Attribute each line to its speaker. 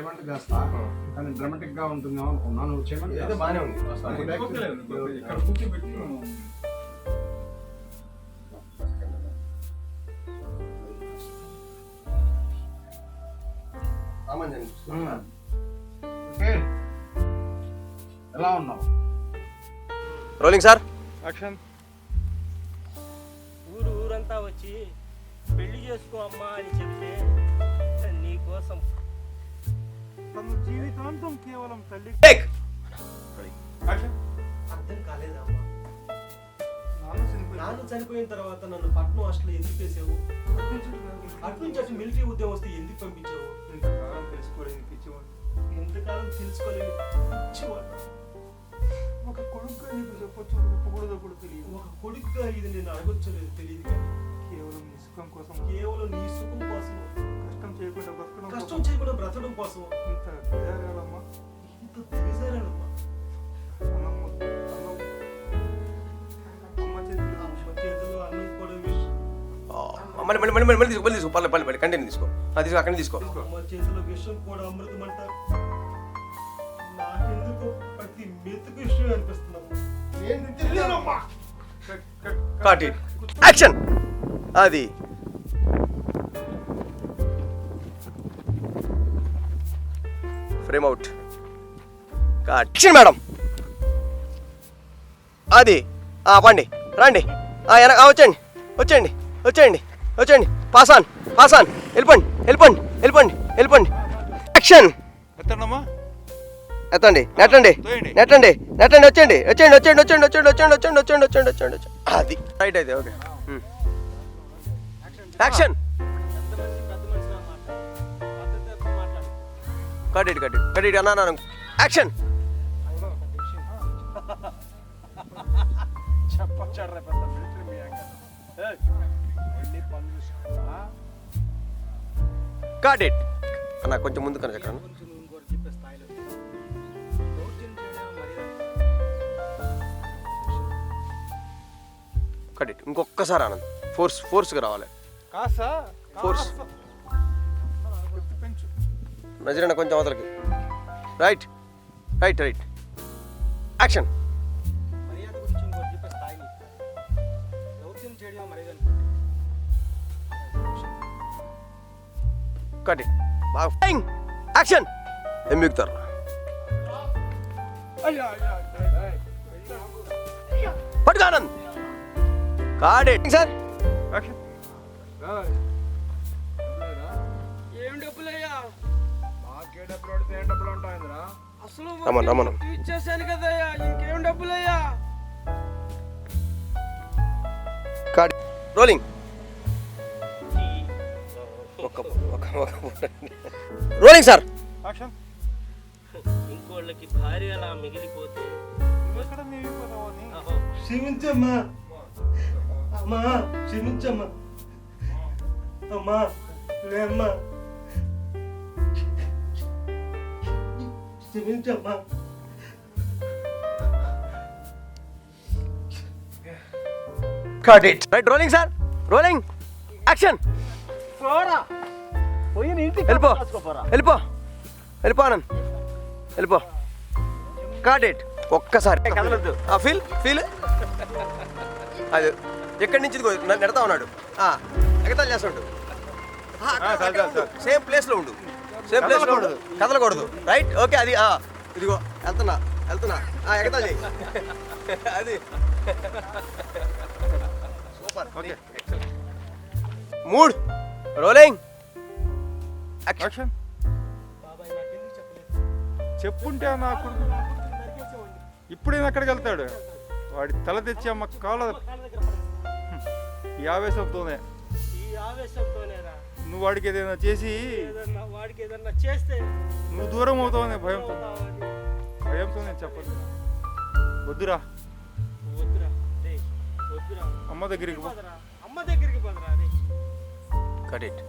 Speaker 1: చేయమంటే చేస్తా, కానీ డ్రామాటిక్ గా ఉంటుందేమో అనుకున్నా. నువ్వు చేయమంటే
Speaker 2: బాగానే ఉంది.
Speaker 1: ఎలా ఉన్నావు?
Speaker 2: Rolling sir.
Speaker 3: యాక్షన్.
Speaker 4: ఊరంతా వచ్చి పెళ్లి చేసుకో అమ్మా అని చెప్తే నీ కోసం
Speaker 3: తన జీవితాంతం కేవలం తల్లి.
Speaker 4: అర్థం కాలేదమ్మా. నాన్న చనిపోయిన తర్వాత నన్ను పట్నం హాస్టల్ ఎందుకు వేసావు? అటు నుంచి అటు మిలిటరీ ఉద్యోగం వస్తే ఎందుకు పంపించావు?
Speaker 3: ఇంతకాలం తెలుసుకోలేదు పిచ్చివాడు.
Speaker 4: ఎంతకాలం తెలుసుకోలేదు పిచ్చివాడు.
Speaker 3: ఒక కొడుకుగా నీకు చెప్పొచ్చు, పొగడదప్పుడు తెలియదు.
Speaker 4: ఒక కొడుకుగా ఇది నేను అడగొచ్చలేదు తెలియదు, కానీ
Speaker 3: కేవలం నీ సుఖం కోసం,
Speaker 4: కేవలం నీ సుఖం కోసం,
Speaker 3: కష్టం చేయకుండా బ్రతకడం,
Speaker 4: కష్టం చేయకుండా బ్రతకడం కోసం
Speaker 3: ఇంత దిగారాలమ్మా,
Speaker 4: ఇంత దిగజారాలమ్మా.
Speaker 3: అమ్మ
Speaker 4: చేతిలో అన్నం కూడా
Speaker 2: మళ్ళీ తీసుకో, పర్లేదు కంటిన్యూ తీసుకో. తీసుకో, అక్కడి తీసుకో.
Speaker 4: అమ్మ చేతిలో విషం కూడా అమృతం అంటారు. నాకెందుకు ప్రతి మెతుకు విషయం అనిపిస్తుందమ్మా.
Speaker 2: Cut it. యాక్షన్. అది ఫ్రేమ్ అవుట్. Action madam. అది పండి రండి, వచ్చేయండి వచ్చేయండి వచ్చేయండి వచ్చేయండి. పాస్ ఆన్ వెళ్ళిపోండి వెళ్ళిపోండి వెళ్ళిపోండి వెళ్ళిపోండి. యాక్షన్.
Speaker 3: ఎత్తనమ్మా,
Speaker 2: ఎత్తండి, నెట్టండి నెట్టండి నెట్టండి, వచ్చేయండి వచ్చేయండి వచ్చేయండి వచ్చేయండి వచ్చేయండి వచ్చేయండి వచ్చేయండి వచ్చేయండి వచ్చేయండి వచ్చేయండి వచ్చేయండి. అది రైట్ అయితే ఓకే. యాక్షన్. కట్ ఇట్ అన్నా. యాక్షన్. కట్ ఇట్ అన్న, కొంచెం ముందు కన్నా ఎక్కడ. Cut it. ఇంకొక్కసారి ఆనంద్, ఫోర్స్గా రావాలి. ఫోర్స్. నజరన్న కొంచెం అవతలకి. Right right right. యాక్షన్.
Speaker 4: మర్యాద గురించి ఇంకోటి చెప్పే స్థాయిని దౌర్జన్యం చేయడం మర్యాద.
Speaker 2: Cut it. బాగా యాక్షన్. ఏం మిగుతారు? పట్టుగా Anand. Cut it sir.
Speaker 3: Action.
Speaker 4: ఏం డబ్బులయ్యా?
Speaker 1: నాకే డబ్బులు పడితే ఏం డబ్బులు ఉంటాయిందిరా?
Speaker 4: అసలు
Speaker 2: రమణ
Speaker 4: ఇచ్చేసాను కదయ్యా, ఇంకేం డబ్బులయ్యా?
Speaker 2: Cut. Rolling. Rolling sir.
Speaker 3: Action.
Speaker 4: ఇంకోళ్ళకి భార్య అలా మిగిలిపోతే
Speaker 3: నువ్వెక్కడ మిగిలిపోతావని.
Speaker 4: క్షమించమ్మా అమ్మా, క్షమించమ్మా అమ్మా, లేమ్మా, క్షమించమ్మా.
Speaker 2: Cut it. Right. Rolling sir. Rolling. Action. వెళ్ళిపో వెళ్ళిపో వెళ్ళిపో ఆనంద్, వెళ్ళిపో. Cot it. ఒక్కసారి ఫీల్ అది ఎక్కడి నుంచి నెడతా ఉన్నాడు, ఎగతాలు చేస్తాడు. సేమ్ ప్లేస్లో ఉండు, సేమ్ ప్లేస్లో ఉండు, కదలకూడదు. Right okay. అది ఇదిగో వెళ్తున్నా ఎగతాలు చేయి. అది సూపర్. మూడ్. రోలింగ్.
Speaker 3: యాక్షన్. చెప్పుంటే నా కొడుకు ఇప్పుడైనా అక్కడికి వెళ్తాడు. వాడి తల తెచ్చి అమ్మ కాళ్ళ. ఈ ఆవేశంతోనే నువ్వు వాడికి ఏదైనా చేసి నువ్వు దూరం అవుతావనే భయంతో నేను చెప్పదు. వద్దురా, అమ్మ దగ్గరికి పో.
Speaker 2: Cut it.